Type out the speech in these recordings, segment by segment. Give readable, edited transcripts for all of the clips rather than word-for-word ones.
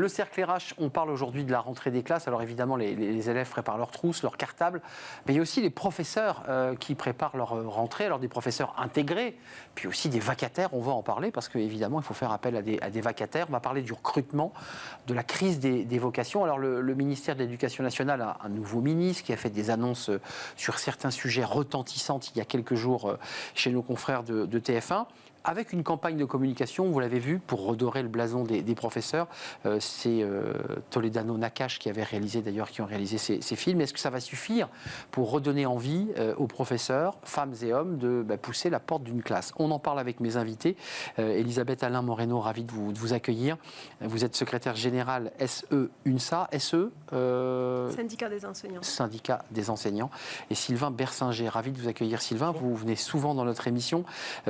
Le cercle RH, on parle aujourd'hui de la rentrée des classes. Alors évidemment, les élèves préparent leurs trousses, leurs cartables, mais il y a aussi les professeurs qui préparent leur rentrée. Alors des professeurs intégrés, puis aussi des vacataires, on va en parler, parce qu'évidemment, il faut faire appel à des vacataires. On va parler du recrutement, de la crise des vocations. Alors le ministère de l'Éducation nationale a un nouveau ministre qui a fait des annonces sur certains sujets retentissantes il y a quelques jours chez nos confrères de TF1. Avec une campagne de communication, vous l'avez vu, pour redorer le blason des professeurs. C'est Toledano Nakache qui ont réalisé ces films. Est-ce que ça va suffire pour redonner envie aux professeurs, femmes et hommes, de pousser la porte d'une classe? On en parle avec mes invités. Elisabeth Alain Moreno, ravi de vous accueillir. Vous êtes secrétaire générale SE UNSA. Syndicat des enseignants. Syndicat des enseignants. Et Sylvain Bersinger, ravi de vous accueillir. Sylvain, vous venez souvent dans notre émission.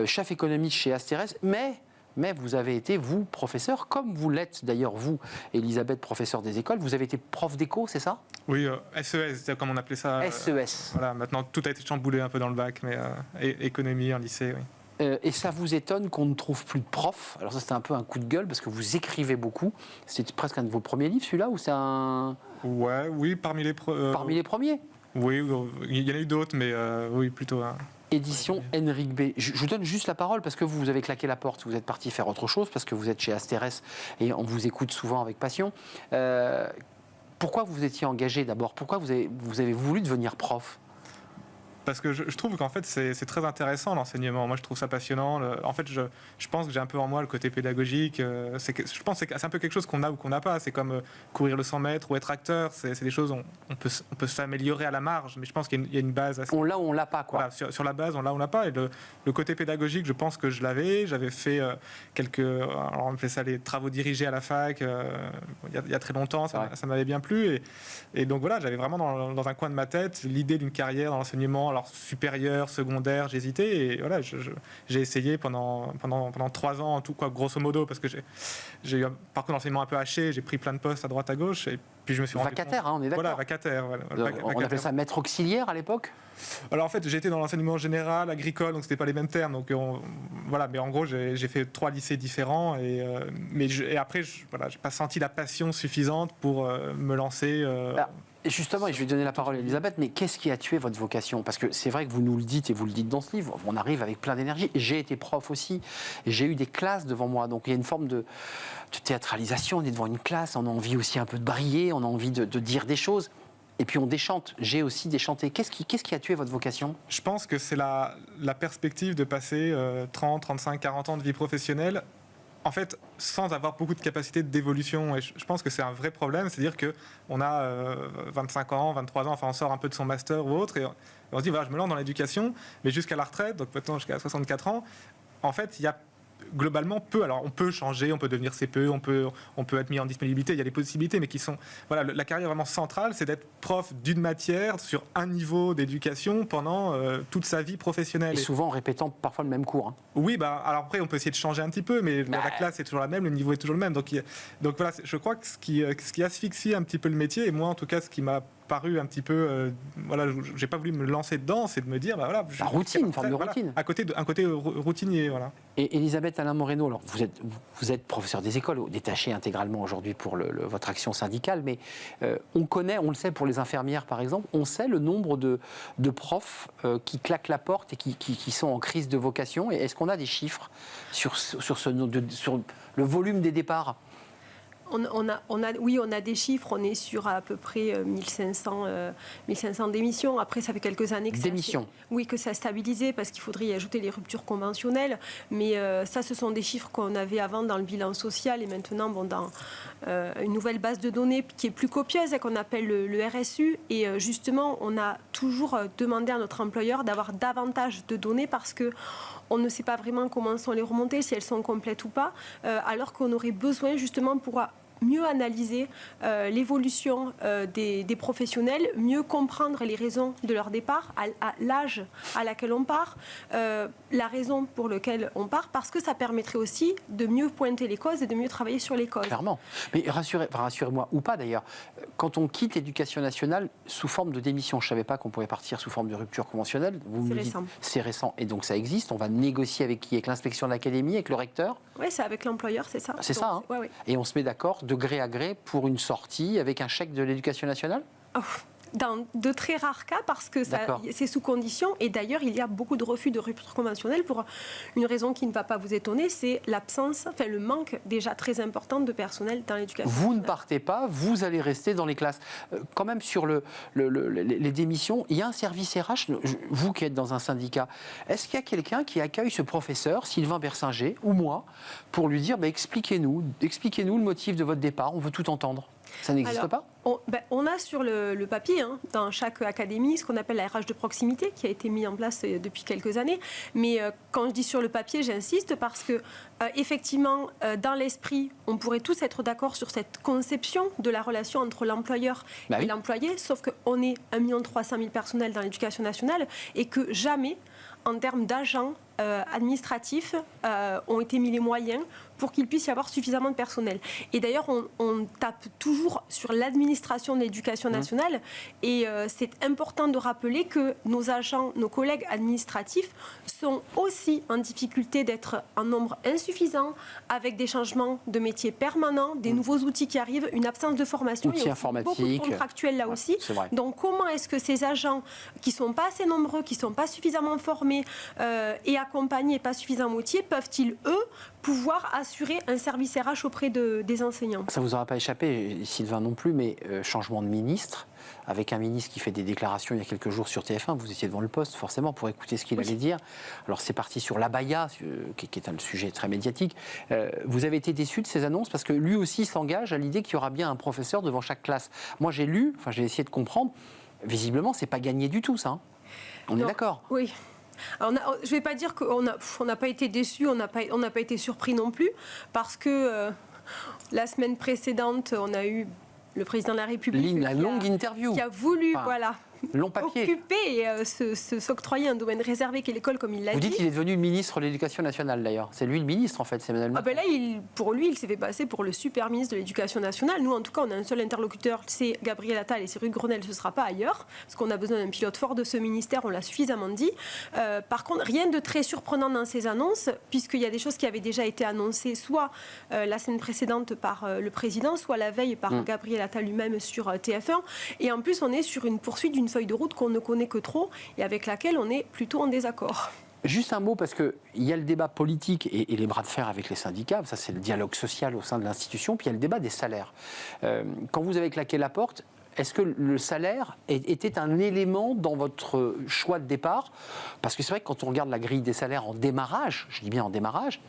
Chef économiste chez Asterès, mais vous avez été, vous, professeur, comme vous l'êtes d'ailleurs, vous, Elisabeth, professeur des écoles, vous avez été prof d'éco, c'est ça? Oui, SES, comme on appelait ça. SES. Voilà, maintenant tout a été chamboulé un peu dans le bac, mais économie en lycée, oui. Et ça vous étonne qu'on ne trouve plus de profs? Alors ça, c'était un peu un coup de gueule, parce que vous écrivez beaucoup. C'était presque un de vos premiers livres, celui-là, ou c'est un... Ouais, oui, parmi les premiers? Oui, il y en a eu d'autres, mais oui, plutôt... Édition Henrik B. Je vous donne juste la parole parce que vous avez claqué la porte, vous êtes parti faire autre chose, parce que vous êtes chez Asterès et on vous écoute souvent avec passion. Pourquoi vous étiez engagé d'abord? Pourquoi vous avez voulu devenir prof? Parce que je trouve qu'en fait, c'est très intéressant l'enseignement. Moi, je trouve ça passionnant. En fait, je pense que j'ai un peu en moi le côté pédagogique. Je pense que c'est un peu quelque chose qu'on a ou qu'on n'a pas. C'est comme courir le 100 mètres ou être acteur. C'est des choses, on peut s'améliorer à la marge, mais je pense qu'il y a une base. On l'a ou on l'a pas, quoi. Voilà, sur la base, on l'a ou on l'a pas. Et le côté pédagogique, je pense que je l'avais. J'avais fait alors on appelait ça les travaux dirigés à la fac il y a très longtemps. Ça m'avait bien plu. Et donc voilà, j'avais vraiment dans un coin de ma tête l'idée d'une carrière dans l'enseignement. Alors supérieur, secondaire, j'hésitais et voilà, j'ai essayé pendant 3 ans en tout, quoi, grosso modo, parce que j'ai eu un parcours d'enseignement un peu haché, j'ai pris plein de postes à droite à gauche et puis je me suis rendu vacataire, compte, on est d'accord. Voilà, vacataire. Voilà, on appelait ça maître auxiliaire à l'époque. Alors en fait, j'ai été dans l'enseignement général, agricole, donc c'était pas les mêmes termes. Donc voilà, mais en gros, j'ai fait 3 lycées différents et après, voilà, j'ai pas senti la passion suffisante pour me lancer. Justement, et je vais donner la parole à Elisabeth, mais qu'est-ce qui a tué votre vocation? Parce que c'est vrai que vous nous le dites et vous le dites dans ce livre, on arrive avec plein d'énergie. J'ai été prof aussi, et j'ai eu des classes devant moi, donc il y a une forme de théâtralisation, on est devant une classe, on a envie aussi un peu de briller, on a envie de dire des choses, et puis on déchante. J'ai aussi déchanté. Qu'est-ce qui a tué votre vocation? Je pense que c'est la perspective de passer 30, 35, 40 ans de vie professionnelle en fait, sans avoir beaucoup de capacité d'évolution. Et je pense que c'est un vrai problème, c'est-à-dire qu'on a 25 ans, 23 ans, enfin on sort un peu de son master ou autre, et on se dit, voilà, je me lance dans l'éducation, mais jusqu'à la retraite, donc maintenant jusqu'à 64 ans, en fait, il y a globalement peu. Alors on peut changer, on peut devenir CPE, on peut être mis en disponibilité, il y a des possibilités, mais qui sont... Voilà, la carrière vraiment centrale, c'est d'être prof d'une matière sur un niveau d'éducation pendant toute sa vie professionnelle. Et souvent en répétant parfois le même cours. Hein. Oui, alors après on peut essayer de changer un petit peu, mais la classe est toujours la même, le niveau est toujours le même. Donc voilà, je crois que ce qui asphyxie un petit peu le métier, et moi en tout cas ce qui m'a paru un petit peu, voilà, j'ai pas voulu me lancer dedans, c'est de me dire, voilà, la routine, une forme de routine. Voilà, un côté routinier, voilà. Et Elisabeth Alain Moreno, alors vous êtes professeur des écoles, détaché intégralement aujourd'hui pour votre action syndicale, mais on le sait pour les infirmières par exemple, on sait le nombre de profs qui claquent la porte et qui sont en crise de vocation. Et est-ce qu'on a des chiffres sur le volume des départs? On a des chiffres, on est sur à peu près 1500 démissions. Après, ça fait quelques années que que ça a stabilisé parce qu'il faudrait y ajouter les ruptures conventionnelles. Mais ça, ce sont des chiffres qu'on avait avant dans le bilan social et maintenant dans une nouvelle base de données qui est plus copieuse et qu'on appelle le RSU. Et justement, on a toujours demandé à notre employeur d'avoir davantage de données parce que on ne sait pas vraiment comment sont les remontées, si elles sont complètes ou pas, alors qu'on aurait besoin justement pour mieux analyser l'évolution des professionnels, mieux comprendre les raisons de leur départ, à l'âge à laquelle on part, la raison pour laquelle on part, parce que ça permettrait aussi de mieux pointer les causes et de mieux travailler sur les causes. Clairement. Mais rassurez-moi, ou pas d'ailleurs, quand on quitte l'éducation nationale sous forme de démission, je ne savais pas qu'on pouvait partir sous forme de rupture conventionnelle. C'est récent. C'est récent, et donc ça existe. On va négocier avec qui? Avec l'inspection de l'académie, avec le recteur? Oui, c'est avec l'employeur, c'est ça. C'est ça, hein. Ouais. Et on se met d'accord de gré à gré pour une sortie avec un chèque de l'Éducation nationale ? Dans de très rares cas, parce que c'est sous condition. Et d'ailleurs, il y a beaucoup de refus de rupture conventionnelle pour une raison qui ne va pas vous étonner, c'est le manque déjà très important de personnel dans l'éducation nationale. Vous ne partez pas, vous allez rester dans les classes. Quand même, sur les démissions, il y a un service RH, vous qui êtes dans un syndicat, est-ce qu'il y a quelqu'un qui accueille ce professeur, Sylvain Bersinger, ou moi, pour lui dire expliquez-nous le motif de votre départ, on veut tout entendre ? Ça n'existe pas ? On a sur le papier, dans chaque académie, ce qu'on appelle la RH de proximité, qui a été mis en place depuis quelques années. Mais quand je dis sur le papier, j'insiste parce que, effectivement, dans l'esprit, on pourrait tous être d'accord sur cette conception de la relation entre l'employeur et l'employé, sauf qu'on est 1,3 million personnels dans l'éducation nationale et que jamais, en termes d'agents administratifs, ont été mis les moyens pour qu'il puisse y avoir suffisamment de personnel. Et d'ailleurs, on tape toujours sur l'administration de l'éducation nationale et c'est important de rappeler que nos agents, nos collègues administratifs sont aussi en difficulté d'être en nombre insuffisant, avec des changements de métier permanents, des nouveaux outils qui arrivent, une absence de formation. Outils informatiques. Beaucoup de contractuels là aussi. Donc comment est-ce que ces agents qui ne sont pas assez nombreux, qui ne sont pas suffisamment formés et accompagnés et pas suffisamment outillés, peuvent-ils, eux, pouvoir assurer un service RH auprès des enseignants? Ça ne vous aura pas échappé, Sylvain non plus, mais changement de ministre, avec un ministre qui fait des déclarations il y a quelques jours sur TF1, vous étiez devant le poste forcément pour écouter ce qu'il allait dire. Alors c'est parti sur l'abaya, qui est un sujet très médiatique. Vous avez été déçu de ces annonces parce que lui aussi s'engage à l'idée qu'il y aura bien un professeur devant chaque classe. Moi j'ai essayé de comprendre, visiblement c'est pas gagné du tout ça. Hein. On est d'accord? Oui. Alors, je ne vais pas dire qu'on n'a pas été déçus, on n'a pas été surpris non plus, parce que la semaine précédente, on a eu le président de la République la longue interview qui a voulu long papier. occuper et s'octroyer un domaine réservé qu'est l'école, comme il l'a dit. Vous dites qu'il est devenu ministre de l'Éducation nationale d'ailleurs. C'est lui le ministre en fait, c'est Emmanuel Macron. Là, pour lui, il s'est fait passer pour le super ministre de l'Éducation nationale. Nous, en tout cas, on a un seul interlocuteur, c'est Gabriel Attal, et c'est Ruth Grenelle, ce ne sera pas ailleurs, parce qu'on a besoin d'un pilote fort de ce ministère, on l'a suffisamment dit. Par contre, rien de très surprenant dans ces annonces, puisqu'il y a des choses qui avaient déjà été annoncées, soit la semaine précédente par le président, soit la veille par Gabriel Attal lui-même sur TF1. Et en plus, on est sur une poursuite d'une feuille de route qu'on ne connaît que trop et avec laquelle on est plutôt en désaccord. Juste un mot, parce qu'il y a le débat politique et les bras de fer avec les syndicats, ça c'est le dialogue social au sein de l'institution, puis il y a le débat des salaires. Quand vous avez claqué la porte, est-ce que le salaire était un élément dans votre choix de départ? Parce que c'est vrai que quand on regarde la grille des salaires en démarrage, je dis bien en démarrage,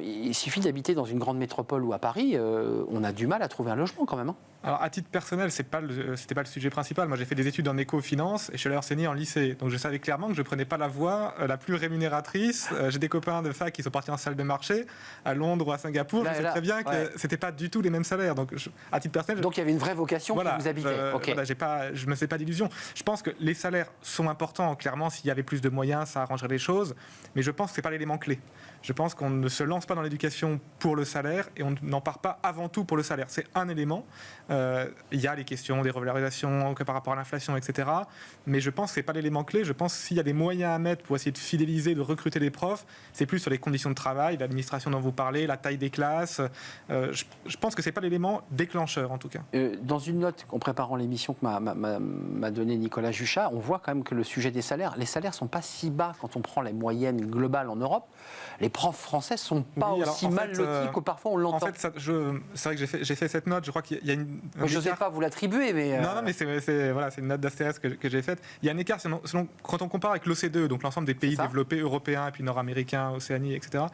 il suffit d'habiter dans une grande métropole ou à Paris, on a du mal à trouver un logement quand même. Hein. Alors, à titre personnel, c'était pas le sujet principal. Moi, j'ai fait des études en éco-finance et je suis allé enseigner en lycée. Donc, je savais clairement que je prenais pas la voie la plus rémunératrice. J'ai des copains de fac qui sont partis en salle de marché à Londres ou à Singapour. Je sais très bien que c'était pas du tout les mêmes salaires. Donc, à titre personnel, donc il y avait une vraie vocation qui vous habitait. Je me fais pas d'illusions. Je pense que les salaires sont importants. Clairement, s'il y avait plus de moyens, ça arrangerait les choses. Mais je pense que c'est pas l'élément clé. Je pense qu'on ne se lance pas dans l'éducation pour le salaire et on n'en part pas avant tout pour le salaire. C'est un élément. Il y a les questions des revalorisations par rapport à l'inflation, etc. Mais je pense que ce n'est pas l'élément clé. Je pense que s'il y a des moyens à mettre pour essayer de fidéliser, de recruter des profs, c'est plus sur les conditions de travail, l'administration dont vous parlez, la taille des classes. Je pense que ce n'est pas l'élément déclencheur, en tout cas. Dans une note en préparant l'émission que m'a donnée Nicolas Juchat, on voit quand même que le sujet des salaires, les salaires ne sont pas si bas quand on prend les moyennes globales en Europe. Les profs français ne sont pas aussi mal lotis que parfois on l'entend. En fait, c'est vrai que j'ai fait cette note. Je crois qu'il y a je ne sais pas vous l'attribuer, mais... Non, mais c'est une note d'astérisque que j'ai faite. Il y a un écart, selon, quand on compare avec l'OCDE, donc l'ensemble des pays développés, européens, et puis nord-américains, Océanie, etc.,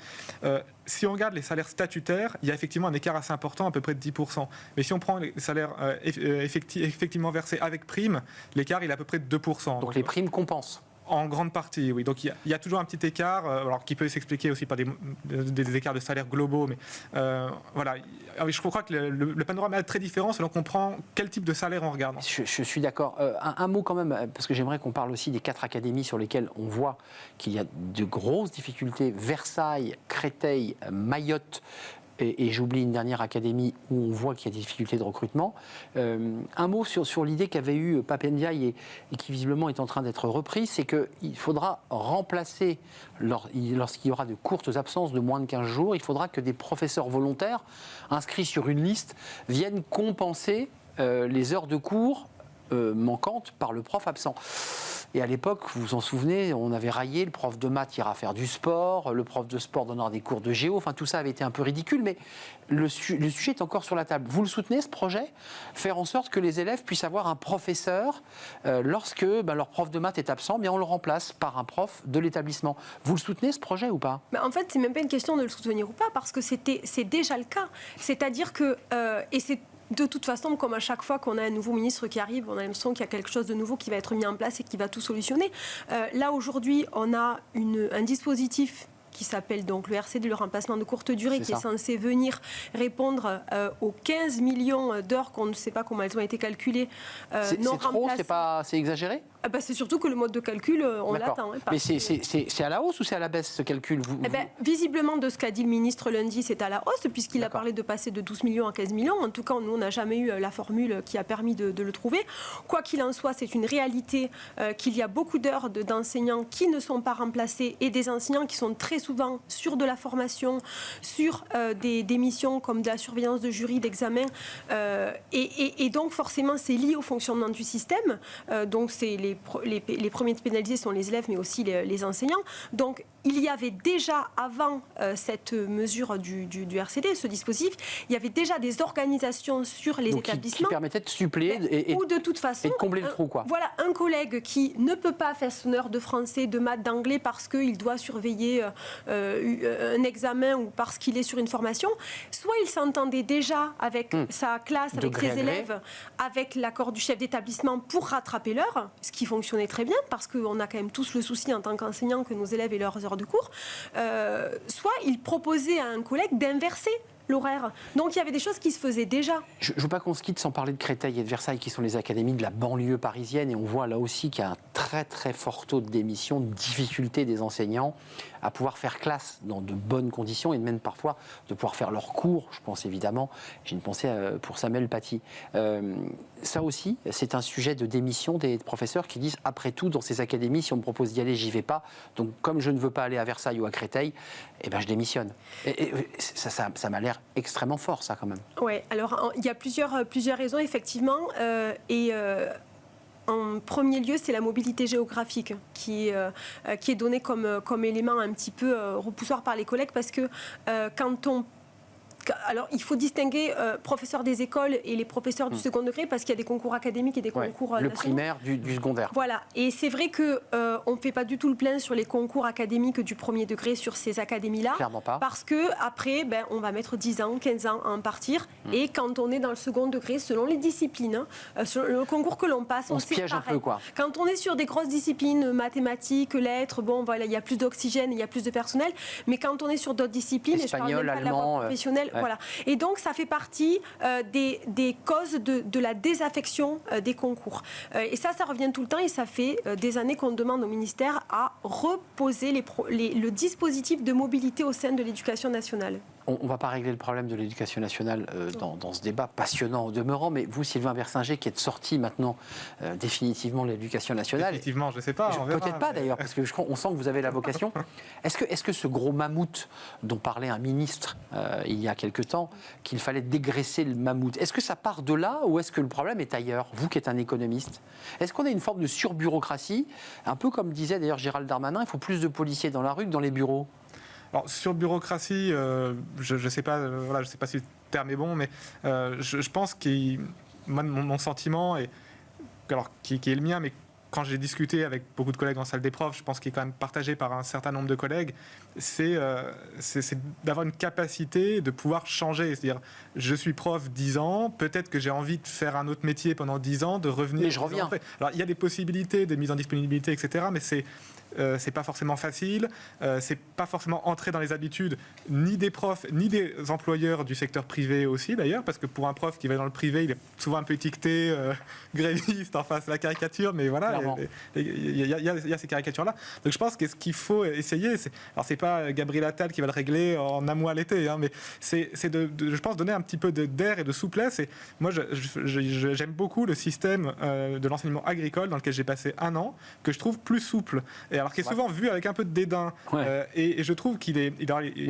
si on regarde les salaires statutaires, il y a effectivement un écart assez important, à peu près de 10%. Mais si on prend les salaires effectivement versés avec prime, l'écart il est à peu près de 2%. Donc les primes compensent. En grande partie, oui. Donc il y a toujours un petit écart, alors qui peut s'expliquer aussi par des écarts de salaire globaux, mais voilà. Je crois que le panorama est très différent selon qu'on prend quel type de salaire on regarde. Je suis d'accord. Un mot quand même, parce que j'aimerais qu'on parle aussi des 4 académies sur lesquelles on voit qu'il y a de grosses difficultés. Versailles, Créteil, Mayotte et j'oublie une dernière académie où on voit qu'il y a des difficultés de recrutement. Un mot sur l'idée qu'avait eue Pape Ndiaye et qui visiblement est en train d'être reprise, c'est qu'il faudra remplacer, lorsqu'il y aura de courtes absences de moins de 15 jours, il faudra que des professeurs volontaires inscrits sur une liste viennent compenser les heures de cours manquantes par le prof absent. Et à l'époque, vous vous en souvenez, on avait raillé, le prof de maths ira faire du sport, le prof de sport donnera des cours de géo, enfin tout ça avait été un peu ridicule, mais le sujet est encore sur la table. Vous le soutenez, ce projet ? Faire en sorte que les élèves puissent avoir un professeur lorsque leur prof de maths est absent, bien on le remplace par un prof de l'établissement. Vous le soutenez, ce projet, ou pas ? En fait, c'est même pas une question de le soutenir ou pas, parce que c'est déjà le cas. C'est-à-dire que, et c'est de toute façon, comme à chaque fois qu'on a un nouveau ministre qui arrive, on a l'impression qu'il y a quelque chose de nouveau qui va être mis en place et qui va tout solutionner. Là, aujourd'hui, on a un dispositif qui s'appelle donc le RCD, le remplacement de courte durée, qui est censé venir répondre aux 15 millions d'heures qu'on ne sait pas comment elles ont été calculées. C'est trop, c'est exagéré ? C'est surtout que le mode de calcul, on l'attend. Mais c'est à la hausse ou c'est à la baisse, ce calcul ? Visiblement, de ce qu'a dit le ministre lundi, c'est à la hausse, puisqu'il a parlé de passer de 12 millions à 15 millions. En tout cas, nous, on n'a jamais eu la formule qui a permis de le trouver. Quoi qu'il en soit, c'est une réalité qu'il y a beaucoup d'heures d'enseignants qui ne sont pas remplacés et des enseignants qui sont très souvent sur de la formation, sur des missions comme de la surveillance de jury, d'examen. Et donc, forcément, c'est lié au fonctionnement du système. Donc, c'est les premiers pénalisés sont les élèves, mais aussi les enseignants. Donc, il y avait déjà, avant cette mesure du RCD, ce dispositif, il y avait déjà des organisations sur les établissements. Qui permettaient de suppléer ou de toute façon, et de combler le trou, quoi. Voilà, un collègue qui ne peut pas faire son heure de français, de maths, d'anglais parce qu'il doit surveiller un examen ou parce qu'il est sur une formation, soit il s'entendait déjà avec sa classe, avec ses élèves, avec l'accord du chef d'établissement pour rattraper l'heure, ce qui fonctionnait très bien parce qu'on a quand même tous le souci en tant qu'enseignant que nos élèves aient leurs heures de cours, soit il proposait à un collègue d'inverser l'horaire. Donc il y avait des choses qui se faisaient déjà. Je ne veux pas qu'on se quitte sans parler de Créteil et de Versailles, qui sont les académies de la banlieue parisienne, et on voit là aussi qu'il y a un très très fort taux de démission, de difficulté des enseignants à pouvoir faire classe dans de bonnes conditions et même parfois de pouvoir faire leurs cours. Je pense évidemment, j'ai une pensée pour Samuel Paty. Ça aussi, c'est un sujet de démission des professeurs qui disent, après tout, dans ces académies, si on me propose d'y aller, j'y vais pas. Donc comme je ne veux pas aller à Versailles ou à Créteil, eh ben, je démissionne. Et ça m'a l'air extrêmement fort, ça, quand même. Oui, alors il y a plusieurs raisons, effectivement. En premier lieu, c'est la mobilité géographique qui est donnée comme élément un petit peu repoussoir par les collègues, parce que alors, il faut distinguer professeurs des écoles et les professeurs du second degré, parce qu'il y a des concours académiques et des concours le primaire du secondaire. Voilà, et c'est vrai qu'on ne fait pas du tout le plein sur les concours académiques du premier degré sur ces académies-là. Clairement pas. Parce qu'après, on va mettre 10 ans, 15 ans à en partir. Et quand on est dans le second degré, selon les disciplines, selon le concours que l'on passe, on se piège un peu, quoi. Quand on est sur des grosses disciplines, mathématiques, lettres, il y a plus d'oxygène, il y a plus de personnel. Mais quand on est sur d'autres disciplines, espagnol, et je parle même pas de la voie professionnelle, voilà. Et donc, ça fait partie des causes de la désaffection des concours. Et ça revient tout le temps, et ça fait des années qu'on demande au ministère à reposer le dispositif de mobilité au sein de l'éducation nationale. On ne va pas régler le problème de l'éducation nationale dans ce débat passionnant au demeurant, mais vous, Sylvain Bersinger, qui êtes sorti maintenant définitivement de l'éducation nationale... Définitivement, je ne sais pas. Peut-être pas d'ailleurs, parce qu'on sent que vous avez la vocation. Est-ce que ce gros mammouth dont parlait un ministre il y a quelque temps, qu'il fallait dégraisser le mammouth, est-ce que ça part de là ou est-ce que le problème est ailleurs, vous qui êtes un économiste? Est-ce qu'on a une forme de surbureaucratie, un peu comme disait d'ailleurs Gérald Darmanin, il faut plus de policiers dans la rue que dans les bureaux? Alors, sur bureaucratie, je ne sais pas, je sais pas si le terme est bon, mais je pense que mon sentiment, qui est le mien, mais quand j'ai discuté avec beaucoup de collègues en salle des profs, je pense qu'il est quand même partagé par un certain nombre de collègues, c'est d'avoir une capacité de pouvoir changer. C'est-à-dire, je suis prof 10 ans, peut-être que j'ai envie de faire un autre métier pendant 10 ans, de revenir... Mais je reviens. Alors, il y a des possibilités de mise en disponibilité, etc., mais c'est pas forcément facile, c'est pas forcément entrer dans les habitudes ni des profs, ni des employeurs du secteur privé aussi d'ailleurs, parce que pour un prof qui va dans le privé, il est souvent un peu étiqueté gréviste, enfin c'est la caricature, mais voilà, il y a ces caricatures-là. Donc je pense que ce qu'il faut essayer, alors c'est pas Gabriel Attal qui va le régler en un mois à l'été, hein, mais c'est je pense, donner un petit peu d'air et de souplesse. Et moi, j'aime beaucoup le système de l'enseignement agricole dans lequel j'ai passé 1 an, que je trouve plus souple. Et alors qui est souvent vu avec un peu de dédain. Et je trouve qu'il est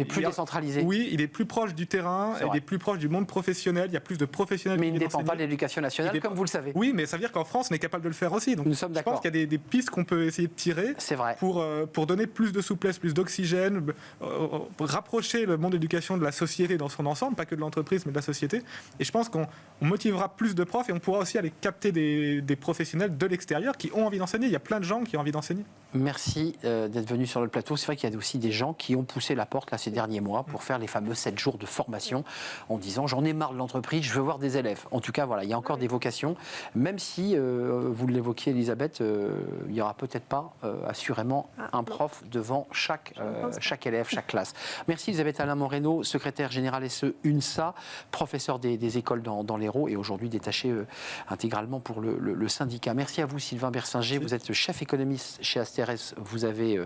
plus décentralisé. Oui, il est plus proche du terrain, il est plus proche du monde professionnel. Il y a plus de professionnels. Mais il ne dépend pas de l'éducation nationale, comme vous le savez. Oui, mais ça veut dire qu'en France, on est capable de le faire aussi. Donc, nous sommes d'accord. Je pense qu'il y a des pistes qu'on peut essayer de tirer pour donner plus de souplesse, plus d'oxygène, rapprocher le monde de l'éducation de la société dans son ensemble, pas que de l'entreprise, mais de la société. Et je pense qu'on motivera plus de profs et on pourra aussi aller capter des professionnels de l'extérieur qui ont envie d'enseigner. Il y a plein de gens qui ont envie d'enseigner. Merci d'être venu sur le plateau. C'est vrai qu'il y a aussi des gens qui ont poussé la porte là, ces derniers mois pour faire les fameux 7 jours de formation en disant j'en ai marre de l'entreprise, je veux voir des élèves. En tout cas, voilà, il y a encore des vocations, même si, vous l'évoquiez Elisabeth, il n'y aura peut-être pas assurément un prof devant chaque élève, chaque classe. Merci Elisabeth Alain Moreno, secrétaire générale SE UNSA, professeur des écoles dans l'Hérault et aujourd'hui détaché intégralement pour le syndicat. Merci à vous Sylvain Bersinger, vous êtes chef économiste chez Asterès. Vous avez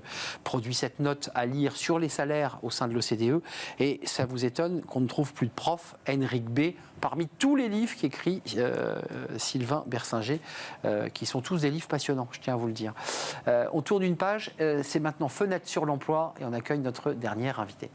produit cette note à lire sur les salaires au sein de l'OCDE et ça vous étonne qu'on ne trouve plus de prof, Henrik B, parmi tous les livres qu'écrit Sylvain Bersinger, qui sont tous des livres passionnants, je tiens à vous le dire. On tourne une page, c'est maintenant Fenêtre sur l'emploi et on accueille notre dernière invitée.